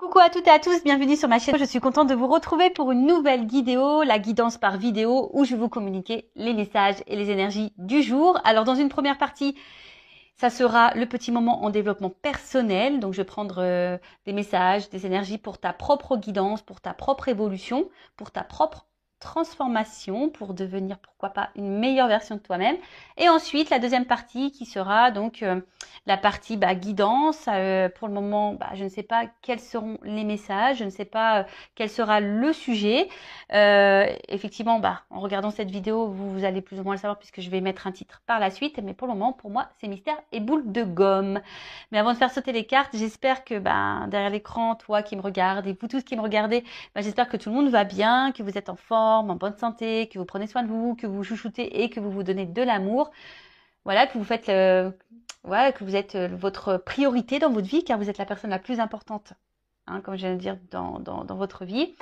Coucou à toutes et à tous, bienvenue sur ma chaîne. Je suis contente de vous retrouver pour une nouvelle vidéo, la guidance par vidéo, où je vais vous communiquer les messages et les énergies du jour. Alors dans une première partie, ça sera le petit moment en développement personnel. Donc je vais prendre des messages, des énergies pour ta propre guidance, pour ta propre évolution, pour ta propre transformation, pour devenir pourquoi pas une meilleure version de toi-même. Et ensuite la deuxième partie qui sera donc la partie guidance. Pour le moment, je ne sais pas quels seront les messages, je ne sais pas quel sera le sujet. Effectivement, en regardant cette vidéo, vous allez plus ou moins le savoir puisque je vais mettre un titre par la suite. Mais pour le moment, pour moi, c'est mystère et boule de gomme. Mais avant de faire sauter les cartes, j'espère que derrière l'écran, toi qui me regardes et vous tous qui me regardez, j'espère que tout le monde va bien, que vous êtes en forme, en bonne santé, que vous prenez soin de vous, que vous chouchoutez et que vous vous donnez de l'amour. Voilà, que vous faites que vous êtes votre priorité dans votre vie, car vous êtes la personne la plus importante, comme je viens de dire, dans votre vie.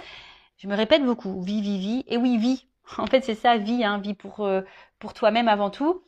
Je me répète beaucoup, vie, et oui, vie. En fait, c'est ça, vie, vie pour toi-même avant tout.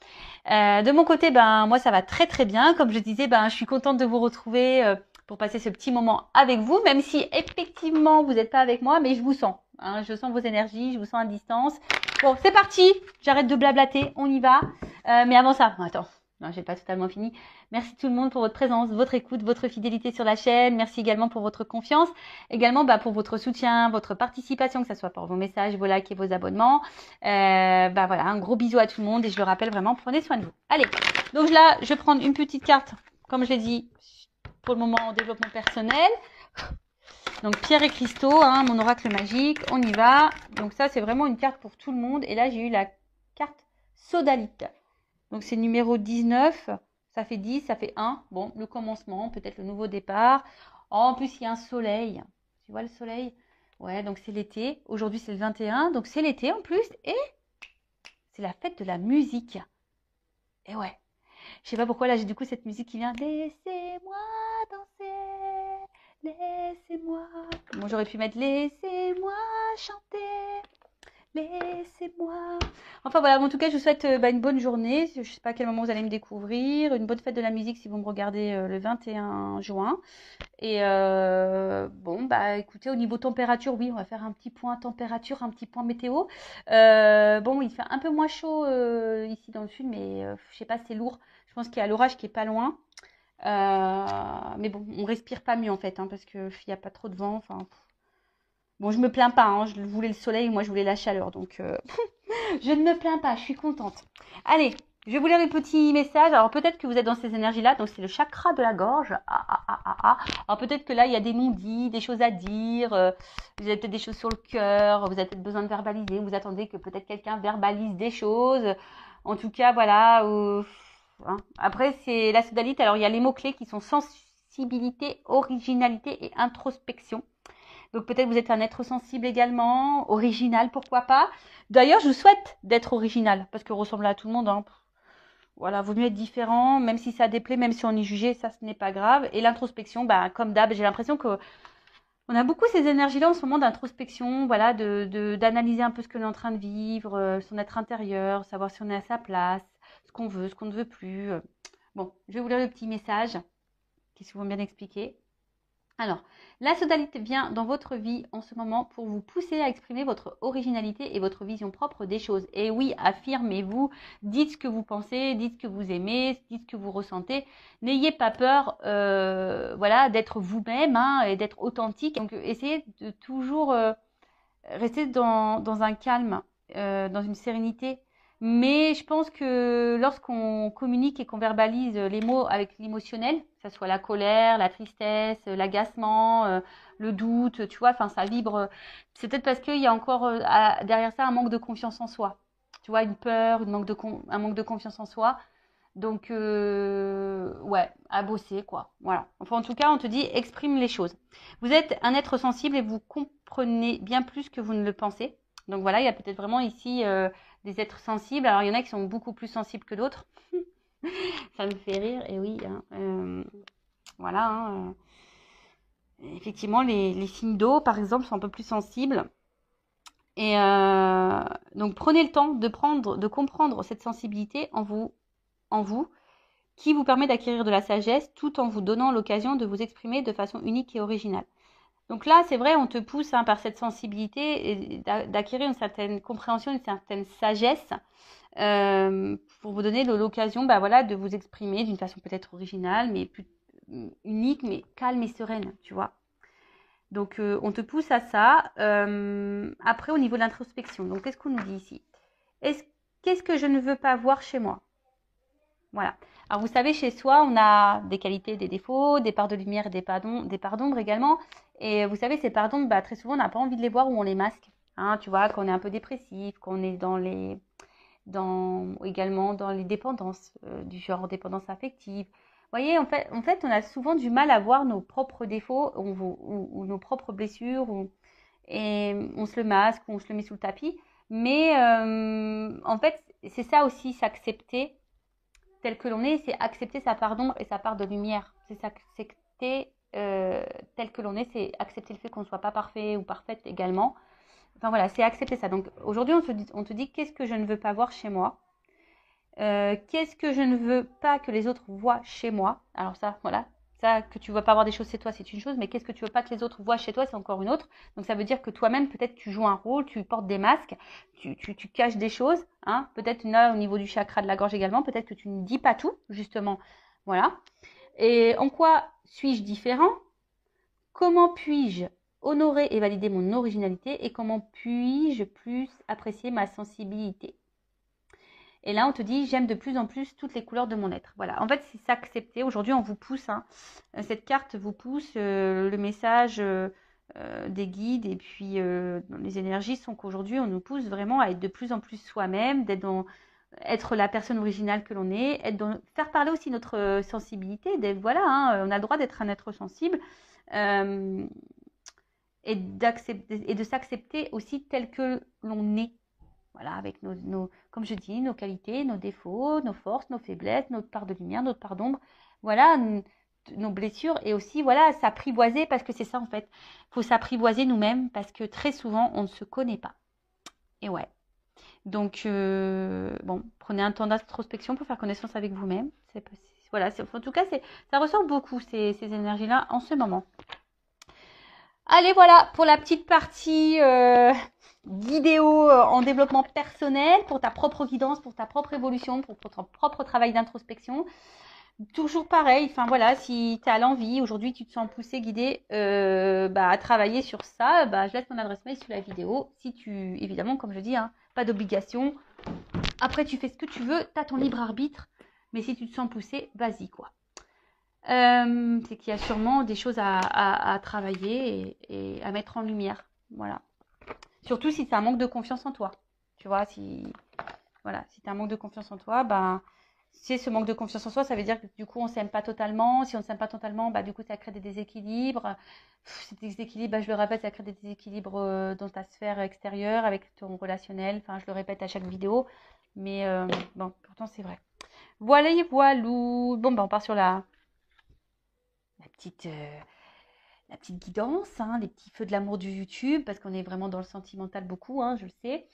De mon côté, moi, ça va très très bien. Comme je disais, je suis contente de vous retrouver pour passer ce petit moment avec vous, même si effectivement, vous n'êtes pas avec moi, mais je vous sens. Je sens vos énergies, je vous sens à distance. Bon, c'est parti. J'arrête de blablater, on y va. Mais avant ça, attends. Non, j'ai pas totalement fini. Merci tout le monde pour votre présence, votre écoute, votre fidélité sur la chaîne. Merci également pour votre confiance. Également pour votre soutien, votre participation, que ce soit par vos messages, vos likes et vos abonnements. Voilà, un gros bisou à tout le monde et je le rappelle vraiment, prenez soin de vous. Allez, donc là, je vais prendre une petite carte, comme je l'ai dit, pour le moment en développement personnel. Donc pierre et cristaux, mon oracle magique, on y va. Donc ça, c'est vraiment une carte pour tout le monde. Et là, j'ai eu la carte sodalite. Donc c'est numéro 19, ça fait 10, ça fait 1. Bon, le commencement, peut-être le nouveau départ. Oh, en plus, il y a un soleil. Tu vois le soleil? Ouais, donc c'est l'été. Aujourd'hui, c'est le 21, donc c'est l'été en plus. Et c'est la fête de la musique. Et ouais, je sais pas pourquoi là, j'ai du coup cette musique qui vient. Laissez-moi danser, laissez-moi. Bon, j'aurais pu mettre laissez-moi chanter. Laissez-moi. Enfin voilà, en tout cas, je vous souhaite une bonne journée. Je ne sais pas à quel moment vous allez me découvrir. Une bonne fête de la musique si vous me regardez le 21 juin. Et écoutez, au niveau température, oui, on va faire un petit point température, un petit point météo. Il fait un peu moins chaud ici dans le sud, mais je sais pas, c'est lourd. Je pense qu'il y a l'orage qui est pas loin. Mais bon, on respire pas mieux en fait, parce qu'il n'y a pas trop de vent. Enfin. Bon, je me plains pas, je voulais le soleil, moi je voulais la chaleur, donc je ne me plains pas, je suis contente. Allez, je vais vous lire les petits messages. Alors peut-être que vous êtes dans ces énergies-là, donc c'est le chakra de la gorge. Alors peut-être que là, il y a des non-dits, des choses à dire, vous avez peut-être des choses sur le cœur, vous avez peut-être besoin de verbaliser, vous attendez que peut-être quelqu'un verbalise des choses. En tout cas, voilà. Après, c'est la sodalite, alors il y a les mots-clés qui sont sensibilité, originalité et introspection. Donc peut-être vous êtes un être sensible également, original, pourquoi pas. D'ailleurs, je vous souhaite d'être original, parce que ressembler à tout le monde, voilà, vaut mieux être différent, même si ça déplaît, même si on est jugé, ça ce n'est pas grave. Et l'introspection, comme d'hab, j'ai l'impression que on a beaucoup ces énergies-là en ce moment d'introspection, voilà, d'analyser un peu ce que l'on est en train de vivre, son être intérieur, savoir si on est à sa place, ce qu'on veut, ce qu'on ne veut plus. Bon, je vais vous lire le petit message qui se vont bien expliquer. Alors, la sodalite vient dans votre vie en ce moment pour vous pousser à exprimer votre originalité et votre vision propre des choses. Et oui, affirmez-vous, dites ce que vous pensez, dites ce que vous aimez, dites ce que vous ressentez. N'ayez pas peur d'être vous-même et d'être authentique. Donc, essayez de toujours rester dans un calme, dans une sérénité. Mais je pense que lorsqu'on communique et qu'on verbalise les mots avec l'émotionnel, que ce soit la colère, la tristesse, l'agacement, le doute, tu vois, ça vibre. C'est peut-être parce qu'il y a encore derrière ça un manque de confiance en soi. Tu vois, une peur, un manque de confiance en soi. Donc, à bosser, quoi. Voilà. Enfin, en tout cas, on te dit, exprime les choses. Vous êtes un être sensible et vous comprenez bien plus que vous ne le pensez. Donc voilà, il y a peut-être vraiment ici des êtres sensibles. Alors, il y en a qui sont beaucoup plus sensibles que d'autres. Ça me fait rire, et oui. Voilà. Effectivement, les signes d'eau, par exemple, sont un peu plus sensibles. Et donc, prenez le temps de comprendre cette sensibilité en vous, qui vous permet d'acquérir de la sagesse tout en vous donnant l'occasion de vous exprimer de façon unique et originale. Donc là, c'est vrai, on te pousse par cette sensibilité d'acquérir une certaine compréhension, une certaine sagesse pour vous donner l'occasion voilà, de vous exprimer d'une façon peut-être originale, mais plus unique, mais calme et sereine, tu vois. Donc, on te pousse à ça. Après, au niveau de l'introspection, donc qu'est-ce qu'on nous dit ici? Qu'est-ce que je ne veux pas voir chez moi? Voilà. Alors, vous savez, chez soi, on a des qualités, des défauts, des parts de lumière et des parts d'ombre également. Et vous savez, ces parts d'ombre, très souvent, on n'a pas envie de les voir ou on les masque. Hein, tu vois, qu'on est un peu dépressif, qu'on est également dans les dépendances, du genre dépendance affective. Vous voyez, en fait, on a souvent du mal à voir nos propres défauts ou nos propres blessures, et on se le masque ou on se le met sous le tapis. Mais en fait, c'est ça aussi, s'accepter tel que l'on est, c'est accepter sa part d'ombre et sa part de lumière. C'est s'accepter tel que l'on est, c'est accepter le fait qu'on ne soit pas parfait ou parfaite également. Enfin voilà, c'est accepter ça. Donc aujourd'hui, on te dit qu'est-ce que je ne veux pas voir chez moi, qu'est-ce que je ne veux pas que les autres voient chez moi. Alors ça, voilà, ça que tu ne veux pas voir des choses chez toi, c'est une chose, mais qu'est-ce que tu ne veux pas que les autres voient chez toi, c'est encore une autre. Donc ça veut dire que toi-même, peut-être tu joues un rôle, tu portes des masques, tu caches des choses, hein. Peut-être là au niveau du chakra de la gorge également, peut-être que tu ne dis pas tout, justement. Voilà. Et en quoi suis-je différent? Comment puis-je honorer et valider mon originalité et comment puis-je plus apprécier ma sensibilité? Et là, on te dit, j'aime de plus en plus toutes les couleurs de mon être. Voilà, en fait, c'est s'accepter. Aujourd'hui, on vous pousse, cette carte vous pousse, le message des guides et puis les énergies sont qu'aujourd'hui, on nous pousse vraiment à être de plus en plus soi-même, être la personne originale que l'on est, faire parler aussi notre sensibilité. Voilà, on a le droit d'être un être sensible. Et de s'accepter aussi tel que l'on est. Voilà, avec comme je dis, nos qualités, nos défauts, nos forces, nos faiblesses, notre part de lumière, notre part d'ombre. Voilà, nos blessures et aussi, voilà, s'apprivoiser parce que c'est ça en fait. Il faut s'apprivoiser nous-mêmes parce que très souvent, on ne se connaît pas. Et ouais. Donc, bon, prenez un temps d'introspection pour faire connaissance avec vous-même. Voilà, en tout cas, ça ressort beaucoup ces énergies-là en ce moment. Allez, voilà pour la petite partie vidéo en développement personnel, pour ta propre guidance, pour ta propre évolution, pour ton propre travail d'introspection. Toujours pareil, enfin voilà, si tu as l'envie, aujourd'hui tu te sens poussé, guidé à travailler sur ça, je laisse mon adresse mail sous la vidéo. Si tu, évidemment, comme je dis, pas d'obligation. Après, tu fais ce que tu veux, tu as ton libre arbitre, mais si tu te sens poussé, vas-y quoi. C'est qu'il y a sûrement des choses à travailler et à mettre en lumière. Voilà. Surtout si tu as un manque de confiance en toi. Tu vois, si tu as un manque de confiance en toi, c'est ce manque de confiance en soi, ça veut dire que du coup, on ne s'aime pas totalement. Si on ne s'aime pas totalement, du coup, ça crée des déséquilibres. Ces déséquilibres, je le répète, ça crée des déséquilibres dans ta sphère extérieure, avec ton relationnel. Enfin, je le répète à chaque vidéo. Mais bon, pourtant, c'est vrai. Voilà, voilou. Bon, on part sur la petite guidance, les petits feux de l'amour du YouTube, parce qu'on est vraiment dans le sentimental beaucoup, je le sais.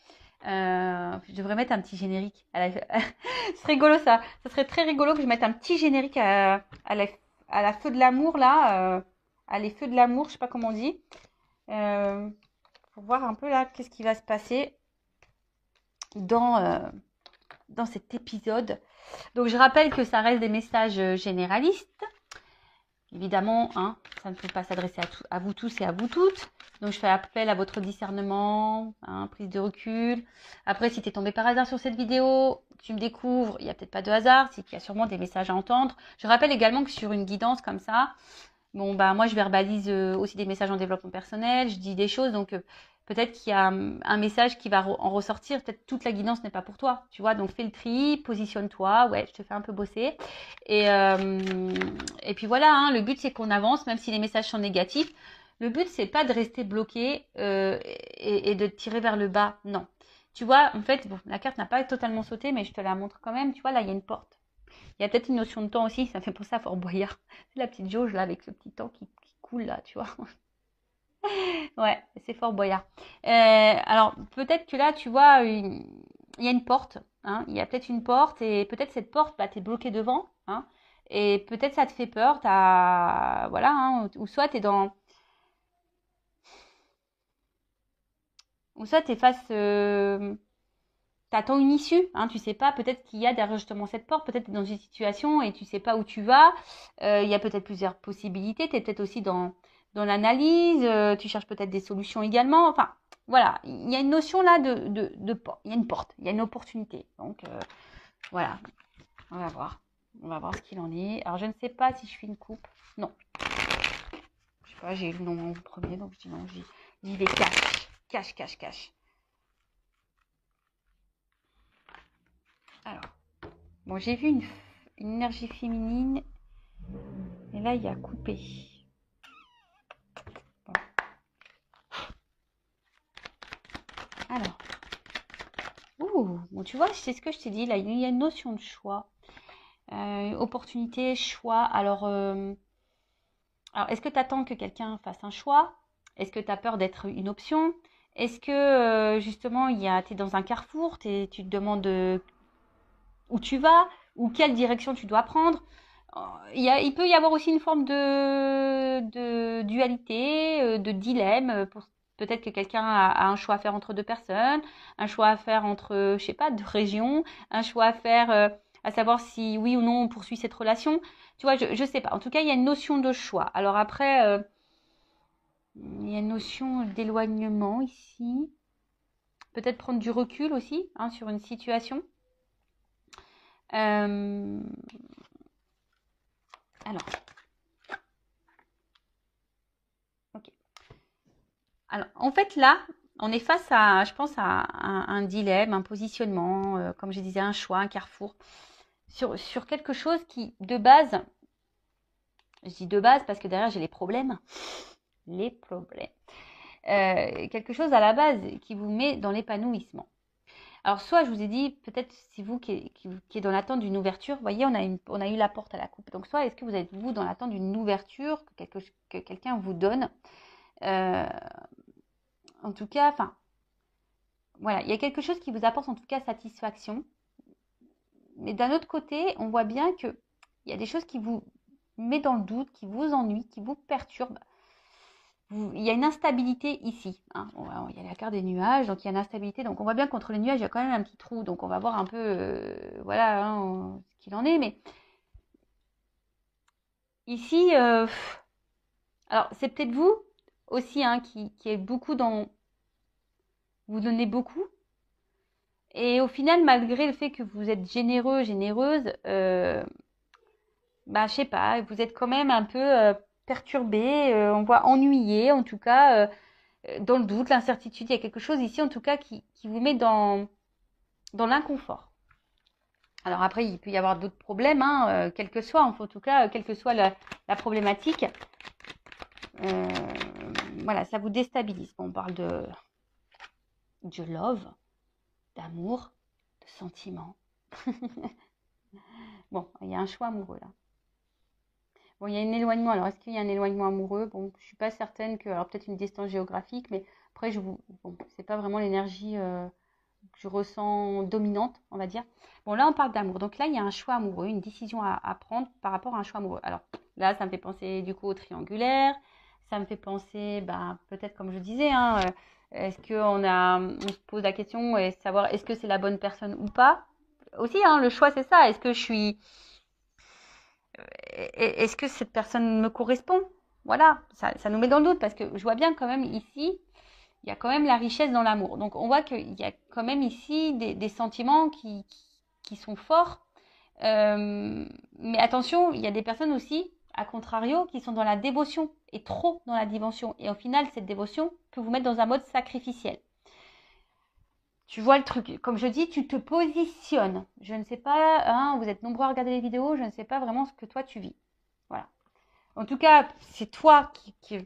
Je devrais mettre un petit générique. C'est rigolo ça. Ça serait très rigolo que je mette un petit générique à la feu de l'amour là. À les feux de l'amour, je sais pas comment on dit. Pour voir un peu là qu'est-ce qui va se passer dans cet épisode. Donc je rappelle que ça reste des messages généralistes. Évidemment, ça ne peut pas s'adresser à vous tous et à vous toutes. Donc, je fais appel à votre discernement, prise de recul. Après, si tu es tombé par hasard sur cette vidéo, tu me découvres, il n'y a peut-être pas de hasard, c'est qu'il y a sûrement des messages à entendre. Je rappelle également que sur une guidance comme ça, moi, je verbalise aussi des messages en développement personnel, je dis des choses, donc peut-être qu'il y a un message qui va en ressortir. Peut-être toute la guidance n'est pas pour toi, tu vois. Donc, fais le tri, positionne-toi. Ouais, je te fais un peu bosser. Et puis voilà, le but, c'est qu'on avance, même si les messages sont négatifs. Le but, c'est pas de rester bloqué et de te tirer vers le bas. Non. Tu vois, en fait, la carte n'a pas totalement sauté, mais je te la montre quand même. Tu vois, là, il y a une porte. Il y a peut-être une notion de temps aussi. Ça fait penser à Fort Boyard. C'est la petite jauge, là, avec le petit temps qui coule, là, tu vois. Ouais, c'est Fort Boyard. Alors, peut-être que là, tu vois, il y a une porte. Il y a peut-être une porte et peut-être cette porte, tu es bloqué devant. Et peut-être ça te fait peur. Voilà, ou soit tu es dans ou soit tu es face, t'attends une issue, hein, tu sais pas, peut-être qu'il y a derrière justement cette porte, peut-être tu es dans une situation et tu sais pas où tu vas, il y a peut-être plusieurs possibilités, tu es peut-être aussi dans l'analyse, tu cherches peut-être des solutions également, enfin, voilà, il y a une notion là de porte, il y a une porte, il y a une opportunité, donc voilà, on va voir ce qu'il en est. Alors je ne sais pas si je fais une coupe, non, je sais pas, j'ai eu le nom en premier, donc je dis non, j'y vais cache. Alors, bon, j'ai vu une énergie féminine, et là, il y a coupé. Bon. Alors, bon, tu vois, c'est ce que je t'ai dit, là, il y a une notion de choix, opportunité, choix. Alors est-ce que tu attends que quelqu'un fasse un choix? Est-ce que tu as peur d'être une option? Est-ce que, justement, tu es dans un carrefour, tu te demandes où tu vas, ou quelle direction tu dois prendre? Il peut y avoir aussi une forme de dualité, de dilemme. Peut-être que quelqu'un a un choix à faire entre deux personnes, un choix à faire entre, je sais pas, deux régions, un choix à faire, à savoir si oui ou non on poursuit cette relation. Tu vois, je sais pas. En tout cas, il y a une notion de choix. Alors après, il y a une notion d'éloignement ici. Peut-être prendre du recul aussi, hein, sur une situation. Alors, ok. Alors, en fait, là, on est face à, je pense, à un dilemme, un positionnement, comme je disais, un choix, un carrefour, sur quelque chose qui, de base, je dis de base parce que derrière, j'ai les problèmes. Les problèmes. Quelque chose à la base qui vous met dans l'épanouissement. Alors, soit je vous ai dit, peut-être si vous qui est dans l'attente d'une ouverture, vous voyez, on a eu la porte à la coupe. Donc, soit est-ce que vous êtes vous dans l'attente d'une ouverture que quelqu'un vous donne, en tout cas, enfin, voilà, il y a quelque chose qui vous apporte en tout cas satisfaction. Mais d'un autre côté, on voit bien qu'il y a des choses qui vous mettent dans le doute, qui vous ennuient, qui vous perturbent. Il y a une instabilité ici, hein. Il y a la carte des nuages, donc il y a une instabilité. Donc on voit bien qu'entre les nuages, il y a quand même un petit trou. Donc on va voir un peu, voilà, hein, ce qu'il en est. Mais ici, alors c'est peut-être vous aussi, hein, qui est beaucoup dans... Vous donnez beaucoup. Et au final, malgré le fait que vous êtes généreux, généreuse, je sais pas, vous êtes quand même un peu perturbé, on voit ennuyé, en tout cas, dans le doute, l'incertitude. Il y a quelque chose ici, en tout cas, qui vous met dans l'inconfort. Alors après, il peut y avoir d'autres problèmes, hein, quel que soit, en tout cas, quelle que soit la problématique. Voilà, ça vous déstabilise. Bon, on parle de love, d'amour, de sentiment. Bon, il y a un choix amoureux là. Bon, il y a un éloignement. Alors, est-ce qu'il y a un éloignement amoureux? Bon, je suis pas certaine que... Alors, peut-être une distance géographique, mais après, bon, c'est pas vraiment l'énergie que je ressens dominante, on va dire. Bon, là, on parle d'amour. Donc là, il y a un choix amoureux, une décision à prendre par rapport à un choix amoureux. Alors, là, ça me fait penser, du coup, au triangulaire. Ça me fait penser, peut-être, comme je disais, hein, est-ce qu'on se pose la question et savoir est-ce que c'est la bonne personne ou pas? Aussi, hein, le choix, c'est ça. Est-ce que cette personne me correspond? Voilà, ça nous met dans le doute parce que je vois bien quand même ici, il y a quand même la richesse dans l'amour. Donc on voit qu'il y a quand même ici des sentiments qui sont forts. Mais attention, il y a des personnes aussi, à contrario, qui sont dans la dévotion et trop dans la dévotion. Et au final, cette dévotion peut vous mettre dans un mode sacrificiel. Tu vois le truc, comme je dis, tu te positionnes. Je ne sais pas, hein, vous êtes nombreux à regarder les vidéos, je ne sais pas vraiment ce que toi tu vis. Voilà. En tout cas, c'est toi qui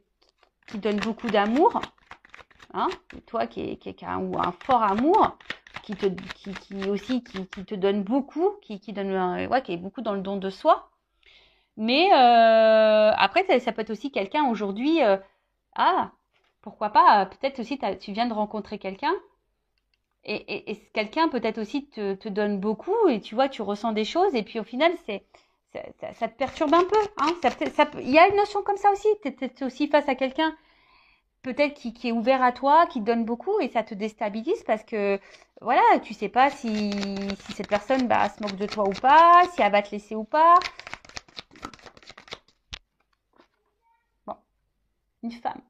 donne beaucoup d'amour, hein, toi qui a un fort amour, qui aussi te donne beaucoup, qui donne, qui est beaucoup dans le don de soi. Mais après, ça peut être aussi quelqu'un aujourd'hui, pourquoi pas, peut-être aussi tu viens de rencontrer quelqu'un. Et quelqu'un peut-être aussi te donne beaucoup et tu vois, tu ressens des choses et puis au final, ça te perturbe un peu. Hein, il y a une notion comme ça aussi. Tu es aussi face à quelqu'un peut-être qui est ouvert à toi, qui te donne beaucoup et ça te déstabilise parce que voilà, tu sais pas si cette personne se moque de toi ou pas, si elle va te laisser ou pas. Bon, une femme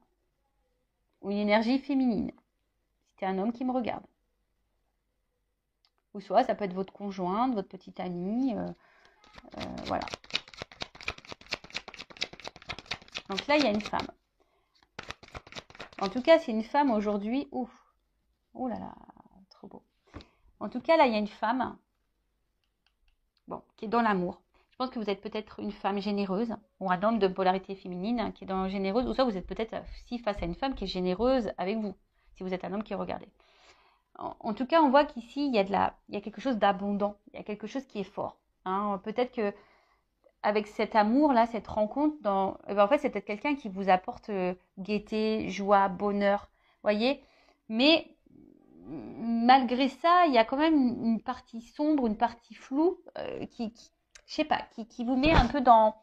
ou une énergie féminine. C'est un homme qui me regarde. Ou soit ça peut être votre conjointe, votre petite amie, voilà. Donc là, il y a une femme. En tout cas, c'est une femme aujourd'hui. Ouf, oh là là, trop beau. En tout cas, là, il y a une femme, bon, qui est dans l'amour. Je pense que vous êtes peut-être une femme généreuse, ou un homme de polarité féminine qui est dans généreuse, ou soit vous êtes peut-être aussi face à une femme qui est généreuse avec vous, si vous êtes un homme qui est regardé. En tout cas, on voit qu'ici, il y a quelque chose d'abondant, il y a quelque chose qui est fort. Hein. Peut-être que avec cet amour-là, cette rencontre, en fait, c'est peut-être quelqu'un qui vous apporte gaieté, joie, bonheur, voyez. Mais malgré ça, il y a quand même une partie sombre, une partie floue je sais pas, qui vous met un peu dans,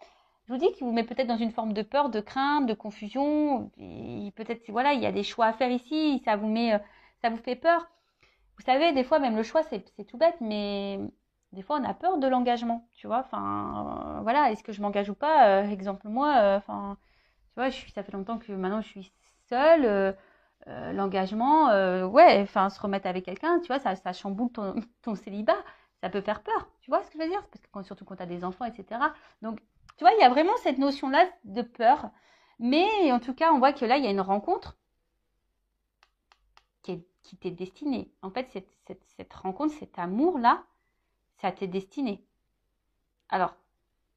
je vous dis, qui vous met peut-être dans une forme de peur, de crainte, de confusion. Peut-être, voilà, il y a des choix à faire ici, ça vous fait peur. Vous savez, des fois, même le choix, c'est tout bête, mais des fois, on a peur de l'engagement, tu vois. Enfin, voilà, est-ce que je m'engage ou pas Exemple, moi, enfin, tu vois, ça fait longtemps que maintenant je suis seule. L'engagement, ouais, enfin, se remettre avec quelqu'un, tu vois, ça chamboule ton célibat. Ça peut faire peur, tu vois ce que je veux dire? Parce que surtout quand tu as des enfants, etc. Donc, tu vois, il y a vraiment cette notion-là de peur. Mais en tout cas, on voit que là, il y a une rencontre qui t'est destinée. En fait, cette rencontre, cet amour-là, ça t'est destiné. Alors,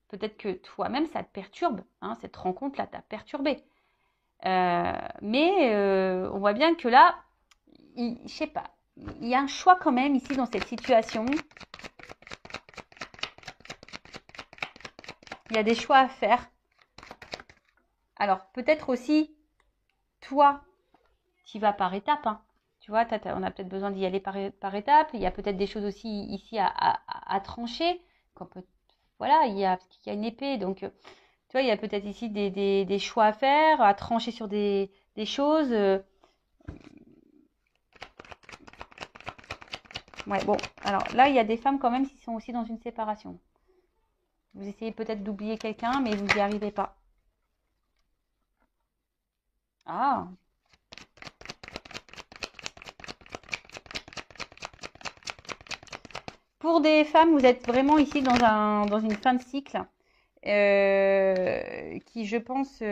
peut-être que toi-même, ça te perturbe. Hein, cette rencontre-là t'a perturbé. Mais on voit bien que là, je sais pas, il y a un choix quand même ici dans cette situation. Il y a des choix à faire. Alors, peut-être aussi, toi, tu vas par étapes. Hein. Tu vois, on a peut-être besoin d'y aller par étapes. Il y a peut-être des choses aussi ici à trancher. Voilà, il y a une épée. Donc, tu vois, il y a peut-être ici des choix à faire, à trancher sur des choses. Ouais, bon, alors là, il y a des femmes quand même qui sont aussi dans une séparation. Vous essayez peut-être d'oublier quelqu'un, mais vous n'y arrivez pas. Ah, pour des femmes, vous êtes vraiment ici dans une fin de cycle qui, je pense,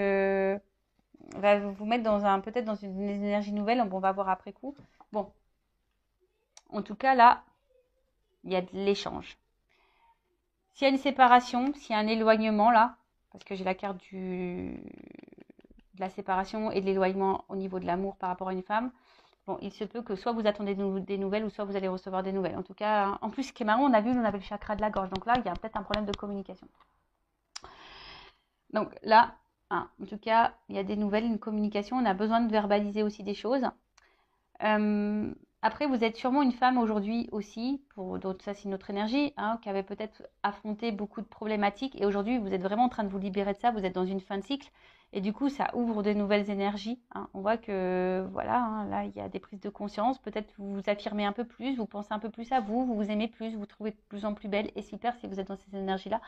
va vous mettre peut-être dans une énergie nouvelle. Bon, on va voir après coup. Bon, en tout cas, là, il y a de l'échange. S'il y a une séparation, s'il y a un éloignement, là, parce que j'ai la carte de la séparation et de l'éloignement au niveau de l'amour par rapport à une femme, bon, il se peut que soit vous attendez des nouvelles ou soit vous allez recevoir des nouvelles. En tout cas, en plus, ce qui est marrant, on avait le chakra de la gorge. Donc là, il y a peut-être un problème de communication. Donc là, en tout cas, il y a des nouvelles, une communication. On a besoin de verbaliser aussi des choses. Après, vous êtes sûrement une femme aujourd'hui aussi, donc ça c'est une autre énergie, hein, qui avait peut-être affronté beaucoup de problématiques et aujourd'hui vous êtes vraiment en train de vous libérer de ça, vous êtes dans une fin de cycle et du coup ça ouvre de nouvelles énergies. Hein. On voit que voilà, hein, là il y a des prises de conscience, peut-être vous vous affirmez un peu plus, vous pensez un peu plus à vous, vous vous aimez plus, vous vous trouvez de plus en plus belle et super si vous êtes dans ces énergies-là.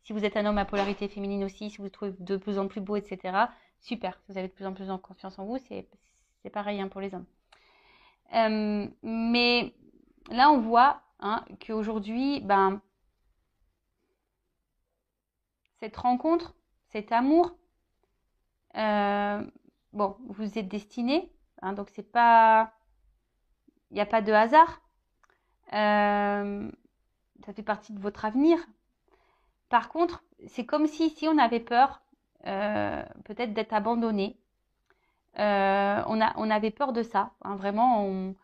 Si vous êtes un homme à polarité féminine aussi, si vous vous trouvez de plus en plus beau, etc. Super, si vous avez de plus en plus en confiance en vous, c'est pareil hein, pour les hommes. Mais là, on voit hein, qu'aujourd'hui, cette rencontre, cet amour, bon, vous êtes destinés, hein, donc c'est pas, il n'y a pas de hasard. Ça fait partie de votre avenir. Par contre, c'est comme si on avait peur, peut-être d'être abandonné. On avait peur de ça, hein, vraiment.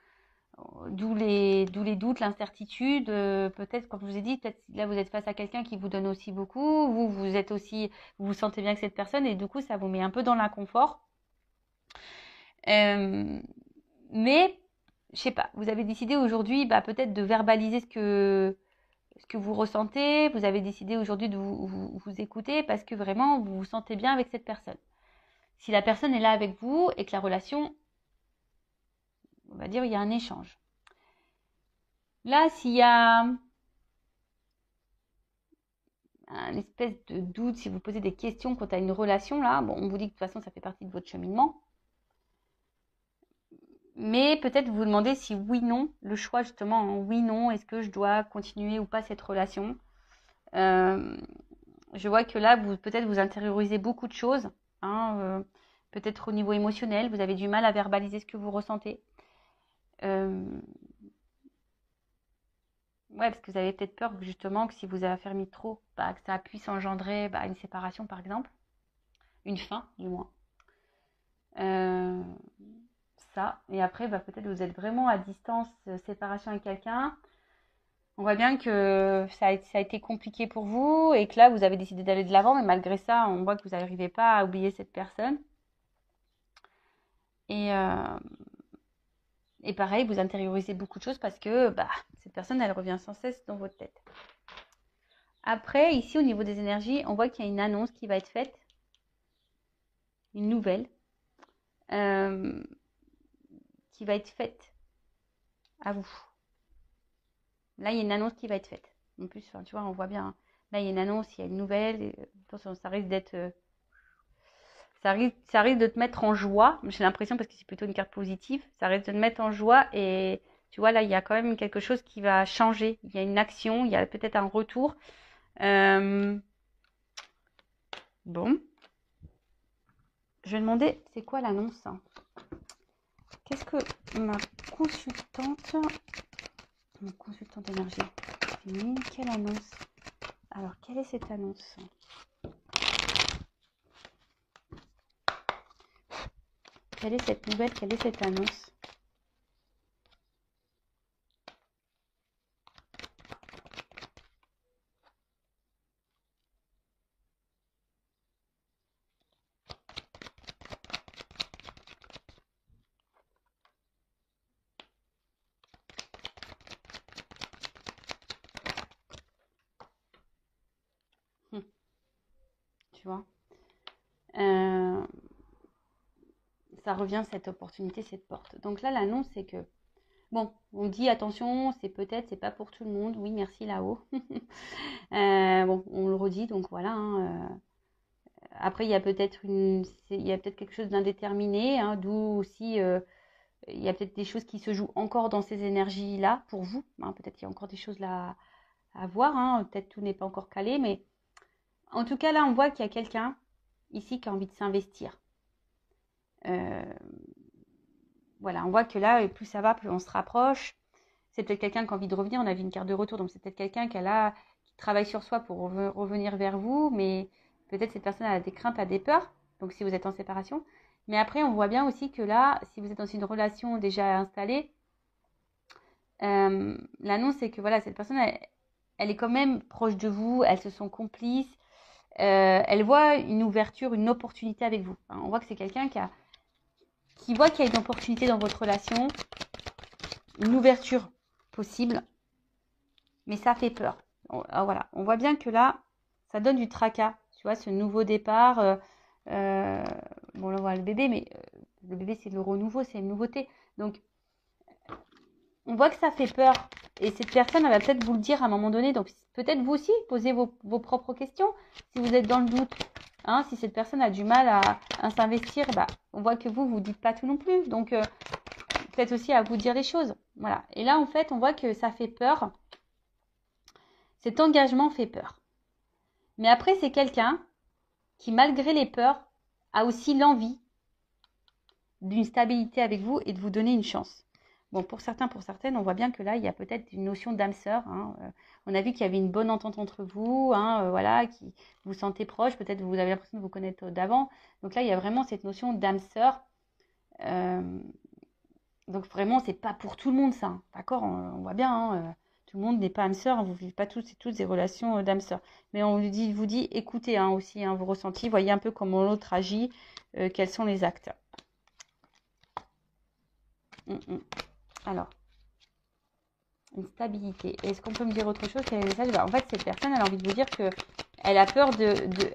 D'où les doutes, l'incertitude. Peut-être, comme je vous ai dit, peut-être là vous êtes face à quelqu'un qui vous donne aussi beaucoup. Vous êtes aussi, vous vous sentez bien avec cette personne et du coup ça vous met un peu dans l'inconfort. Mais je sais pas, vous avez décidé aujourd'hui, peut-être de verbaliser ce que vous ressentez. Vous avez décidé aujourd'hui de vous écouter parce que vraiment vous vous sentez bien avec cette personne. si la personne est là avec vous et que la relation, on va dire, il y a un échange. Là, s'il y a un espèce de doute, si vous posez des questions quant à une relation, là, bon, on vous dit que de toute façon, ça fait partie de votre cheminement. Mais peut-être vous demandez si oui, non, le choix justement, hein, oui, non, est-ce que je dois continuer ou pas cette relation. Je vois que là, peut-être vous intériorisez beaucoup de choses, hein, peut-être au niveau émotionnel, vous avez du mal à verbaliser ce que vous ressentez. Ouais, parce que vous avez peut-être peur justement que si vous affermissez trop, que ça puisse engendrer une séparation par exemple, une fin du moins. Ça, et après peut-être vous êtes vraiment à distance, séparation avec quelqu'un. On voit bien que ça a été compliqué pour vous et que là vous avez décidé d'aller de l'avant, mais malgré ça on voit que vous n'arrivez pas à oublier cette personne. Et pareil, vous intériorisez beaucoup de choses parce que cette personne elle revient sans cesse dans votre tête. Après, ici au niveau des énergies, on voit qu'il y a une annonce qui va être faite, une nouvelle, qui va être faite à vous. Là, il y a une annonce qui va être faite. En plus, tu vois, on voit bien. Hein. Là, il y a une annonce, il y a une nouvelle. Et, attention, ça risque d'être... ça risque de te mettre en joie. J'ai l'impression, parce que c'est plutôt une carte positive, ça risque de te mettre en joie. Et tu vois, là, il y a quand même quelque chose qui va changer. Il y a une action, il y a peut-être un retour. Bon. Je vais demander, c'est quoi l'annonce, hein? Qu'est-ce que ma consultante énergie féminine, quelle annonce? Alors, quelle est cette annonce? Quelle est cette nouvelle? Quelle est cette annonce? Tu vois, ça revient cette opportunité, cette porte. Donc là, l'annonce, c'est que, bon, on dit attention, c'est pas pour tout le monde. Oui, merci là-haut. Bon, on le redit, donc voilà. Hein, après, il y a peut-être quelque chose d'indéterminé, hein, d'où aussi, il y a peut-être des choses qui se jouent encore dans ces énergies-là pour vous. Hein, peut-être qu'il y a encore des choses là à voir. Hein, peut-être tout n'est pas encore calé, mais en tout cas, là, on voit qu'il y a quelqu'un ici qui a envie de s'investir. Voilà, on voit que là, plus ça va, plus on se rapproche. C'est peut-être quelqu'un qui a envie de revenir. On a vu une carte de retour, donc c'est peut-être quelqu'un qui travaille sur soi pour revenir vers vous, mais peut-être cette personne a des craintes, a des peurs, donc si vous êtes en séparation. Mais après, on voit bien aussi que là, si vous êtes dans une relation déjà installée, l'annonce, c'est que voilà, cette personne, elle est quand même proche de vous, elles se sont complices, elle voit une ouverture, une opportunité avec vous. On voit que c'est quelqu'un qui voit qu'il y a une opportunité dans votre relation, une ouverture possible, mais ça fait peur. Voilà, on voit bien que là, ça donne du tracas, tu vois, ce nouveau départ. Bon, là, on voit le bébé, mais le bébé, c'est le renouveau, c'est une nouveauté. Donc, on voit que ça fait peur. Et cette personne, elle va peut-être vous le dire à un moment donné. Donc, peut-être vous aussi, posez vos propres questions. Si vous êtes dans le doute, hein, si cette personne a du mal à s'investir, on voit que vous dites pas tout non plus. Donc, peut-être aussi à vous dire les choses. Voilà. Et là, en fait, on voit que ça fait peur. Cet engagement fait peur. Mais après, c'est quelqu'un qui, malgré les peurs, a aussi l'envie d'une stabilité avec vous et de vous donner une chance. Bon, pour certains, pour certaines, on voit bien que là, il y a peut-être une notion d'âme sœur. Hein. On a vu qu'il y avait une bonne entente entre vous, hein, voilà, qui vous vous sentez proche. Peut-être vous avez l'impression de vous connaître d'avant. Donc là, il y a vraiment cette notion d'âme sœur. Donc vraiment, c'est pas pour tout le monde ça. Hein. D'accord, on voit bien. Hein, tout le monde n'est pas âme sœur. Vous ne vivez pas toutes des relations d'âme sœur. Mais on vous dit, écoutez hein, aussi hein, vos ressentis. Voyez un peu comment l'autre agit. Quels sont les actes. Alors, une stabilité. Est-ce qu'on peut me dire autre chose? Quel est le message? En fait, cette personne, elle a envie de vous dire que elle a peur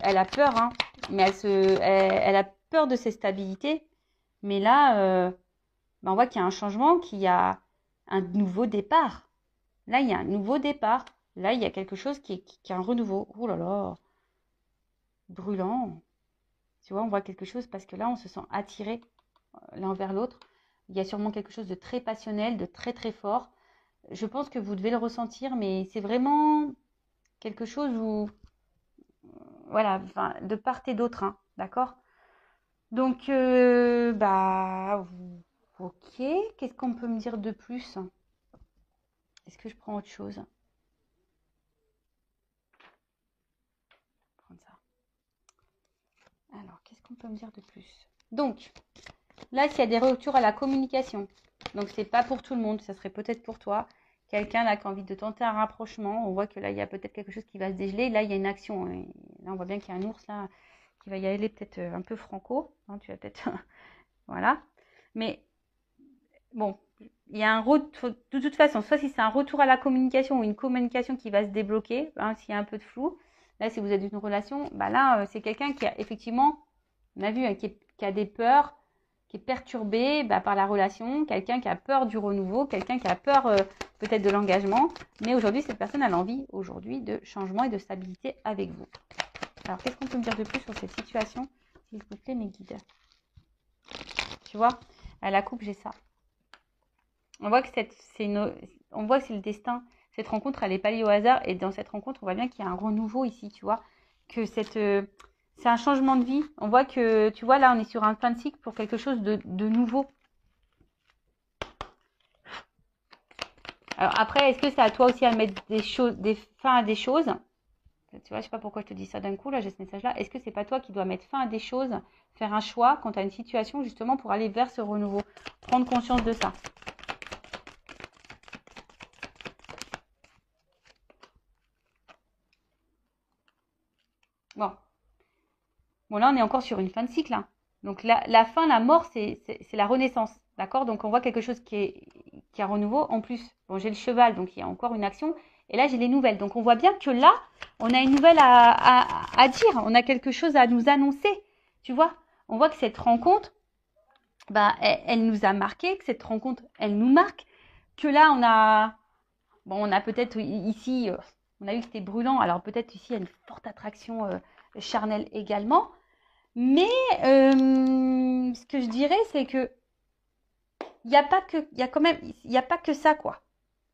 elle a peur, hein, mais elle a peur de cette stabilité. Mais là, on voit qu'il y a un changement, qu'il y a un nouveau départ. Là, il y a un nouveau départ. Là, il y a quelque chose qui est un renouveau. Oh là là, brûlant. Tu vois, on voit quelque chose parce que là, on se sent attiré l'un vers l'autre. Il y a sûrement quelque chose de très passionnel, de très très fort. Je pense que vous devez le ressentir, mais c'est vraiment quelque chose où, voilà, enfin, de part et d'autre, hein, d'accord? Donc, ok. Qu'est-ce qu'on peut me dire de plus? Est-ce que je prends autre chose? Prendre ça. Alors, qu'est-ce qu'on peut me dire de plus? Donc, là, s'il y a des retours à la communication, donc c'est pas pour tout le monde, ça serait peut-être pour toi. Quelqu'un là qui a envie de tenter un rapprochement, on voit que là, il y a peut-être quelque chose qui va se dégeler. Là, il y a une action. Et là, on voit bien qu'il y a un ours là qui va y aller peut-être un peu franco. Hein, tu vas peut-être... voilà. Mais bon, il y a un retour... De toute façon, soit si c'est un retour à la communication ou une communication qui va se débloquer, hein, s'il y a un peu de flou. Là, si vous êtes dans une relation, bah là, c'est quelqu'un qui a effectivement, on a vu, hein, qui a des peurs, qui est perturbé par la relation, quelqu'un qui a peur du renouveau, quelqu'un qui a peur peut-être de l'engagement. Mais aujourd'hui, cette personne a l'envie aujourd'hui de changement et de stabilité avec vous. Alors, qu'est-ce qu'on peut me dire de plus sur cette situation, s'il vous plaît, mes guides? Tu vois, à la coupe, j'ai ça. On voit que on voit que c'est le destin. Cette rencontre, elle n'est pas liée au hasard. Et dans cette rencontre, on voit bien qu'il y a un renouveau ici, tu vois. Que c'est un changement de vie. On voit que, tu vois, là, on est sur un fin de cycle pour quelque chose de nouveau. Alors après, est-ce que c'est à toi aussi à mettre des fins à des choses? Tu vois, je sais pas pourquoi je te dis ça d'un coup, là, j'ai ce message-là. Est-ce que c'est pas toi qui dois mettre fin à des choses, faire un choix quand tu as une situation, justement, pour aller vers ce renouveau? Prendre conscience de ça. Bon. Bon, là, on est encore sur une fin de cycle. Hein. Donc, la fin, la mort, c'est la renaissance. D'accord? Donc, on voit quelque chose qui est un renouveau. En plus, bon, j'ai le cheval, donc il y a encore une action. Et là, j'ai les nouvelles. Donc, on voit bien que là, on a une nouvelle à dire. On a quelque chose à nous annoncer. Tu vois? On voit que cette rencontre, elle nous a marqué, que cette rencontre, elle nous marque. Que là, on a peut-être ici, on a vu que c'était brûlant. Alors, peut-être ici, il y a une forte attraction charnelle également. Mais ce que je dirais, c'est que il y a pas que ça, quoi.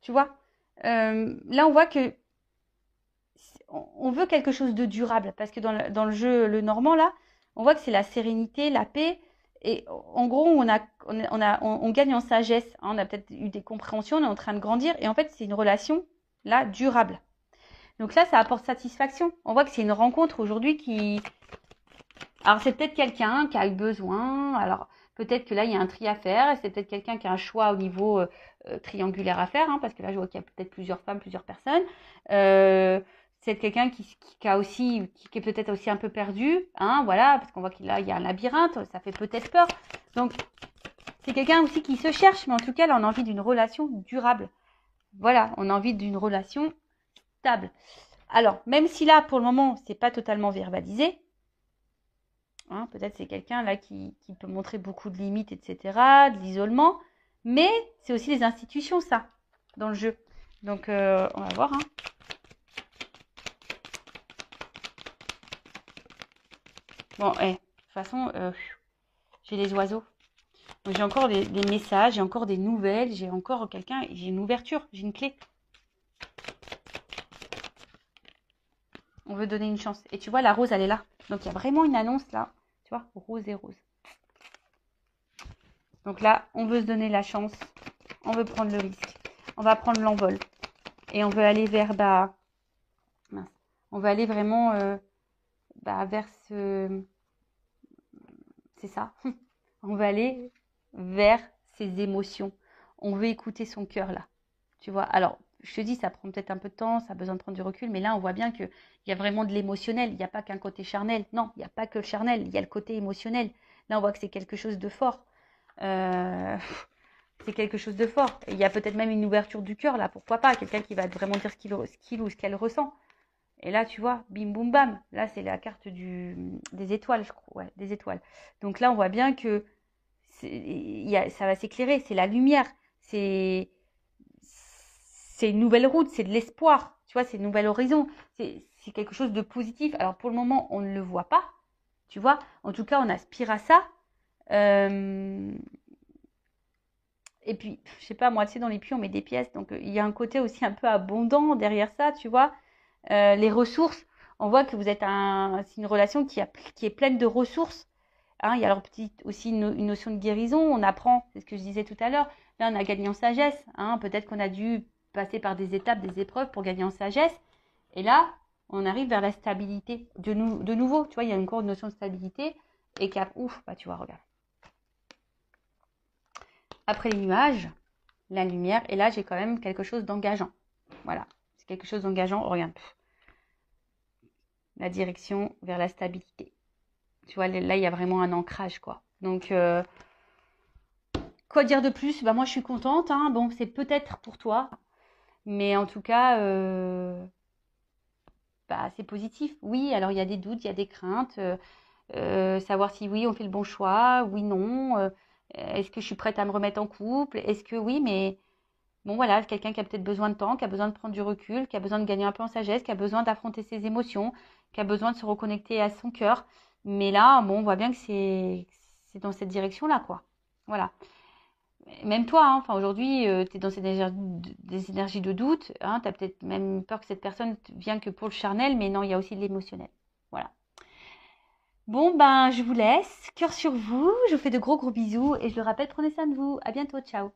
Tu vois. Là, on voit que on veut quelque chose de durable parce que dans le jeu le normand là, on voit que c'est la sérénité, la paix et en gros on gagne en sagesse. Hein, on a peut-être eu des compréhensions, on est en train de grandir et en fait c'est une relation là durable. Donc là, ça apporte satisfaction. On voit que c'est une rencontre aujourd'hui qui alors, c'est peut-être quelqu'un qui a eu besoin. Alors, peut-être que là, il y a un tri à faire. C'est peut-être quelqu'un qui a un choix au niveau triangulaire à faire. Hein, parce que là, je vois qu'il y a peut-être plusieurs femmes, plusieurs personnes. C'est quelqu'un qui est peut-être aussi un peu perdu. Hein, voilà, parce qu'on voit qu'il y a un labyrinthe. Ça fait peut-être peur. Donc, c'est quelqu'un aussi qui se cherche. Mais en tout cas, là, on a envie d'une relation durable. Voilà, on a envie d'une relation stable. Alors, même si là, pour le moment, c'est pas totalement verbalisé. Hein, peut-être c'est quelqu'un là qui peut montrer beaucoup de limites, etc., de l'isolement. Mais c'est aussi les institutions, ça, dans le jeu. Donc, on va voir. Hein. Bon, de toute façon, j'ai les oiseaux. J'ai encore des messages, j'ai encore des nouvelles, j'ai encore quelqu'un, j'ai une ouverture, j'ai une clé. On veut donner une chance. Et tu vois, la rose, elle est là. Donc, il y a vraiment une annonce là. Tu vois, rose et rose. Donc là, on veut se donner la chance. On veut prendre le risque. On va prendre l'envol. Et on veut aller vers... on veut aller vraiment vers ce... C'est ça. On veut aller vers ses émotions. On veut écouter son cœur là. Tu vois, alors... Je te dis, ça prend peut-être un peu de temps, ça a besoin de prendre du recul, mais là, on voit bien qu'il y a vraiment de l'émotionnel. Il n'y a pas qu'un côté charnel. Non, il n'y a pas que le charnel, il y a le côté émotionnel. Là, on voit que c'est quelque chose de fort. C'est quelque chose de fort. Et il y a peut-être même une ouverture du cœur, là, pourquoi pas. Quelqu'un qui va vraiment dire ce qu'il ou ce qu'elle ressent. Et là, tu vois, bim, boum, bam. Là, c'est la carte des étoiles, je crois. Ouais, des étoiles. Donc là, on voit bien que ça va s'éclairer. C'est la lumière. C'est une nouvelle route. C'est de l'espoir. Tu vois, c'est un nouvel horizon. C'est quelque chose de positif. Alors, pour le moment, on ne le voit pas. Tu vois, en tout cas, on aspire à ça. Et puis, je sais pas, moi, tu sais, dans les puits, on met des pièces. Donc, il y a un côté aussi un peu abondant derrière ça, tu vois. Les ressources, on voit que vous êtes c'est une relation qui est pleine de ressources. Hein, il y a alors aussi une notion de guérison. On apprend, c'est ce que je disais tout à l'heure. Là, on a gagné en sagesse. Hein, peut-être qu'on a dû passer par des étapes, des épreuves pour gagner en sagesse. Et là, on arrive vers la stabilité. De nouveau, tu vois, il y a encore une notion de stabilité. Et ouf, bah tu vois, regarde. Après les nuages, la lumière. Et là, j'ai quand même quelque chose d'engageant. Voilà, c'est quelque chose d'engageant. Regarde. La direction vers la stabilité. Tu vois, là, il y a vraiment un ancrage, quoi. Donc, quoi dire de plus? Bah, moi, je suis contente. Hein. Bon, c'est peut-être pour toi. Mais en tout cas, bah, c'est positif. Oui, alors il y a des doutes, il y a des craintes. Savoir si oui, on fait le bon choix. Oui, non. Est-ce que je suis prête à me remettre en couple? Est-ce que oui, mais... Bon, voilà, quelqu'un qui a peut-être besoin de temps, qui a besoin de prendre du recul, qui a besoin de gagner un peu en sagesse, qui a besoin d'affronter ses émotions, qui a besoin de se reconnecter à son cœur. Mais là, bon, on voit bien que c'est dans cette direction-là, quoi. Voilà. Même toi, hein, enfin, aujourd'hui, tu es dans des énergies de doute. Hein, tu as peut-être même peur que cette personne vienne que pour le charnel, mais non, il y a aussi de l'émotionnel. Voilà. Bon, ben, je vous laisse. Cœur sur vous. Je vous fais de gros bisous. Et je le rappelle, prenez soin de vous. À bientôt. Ciao.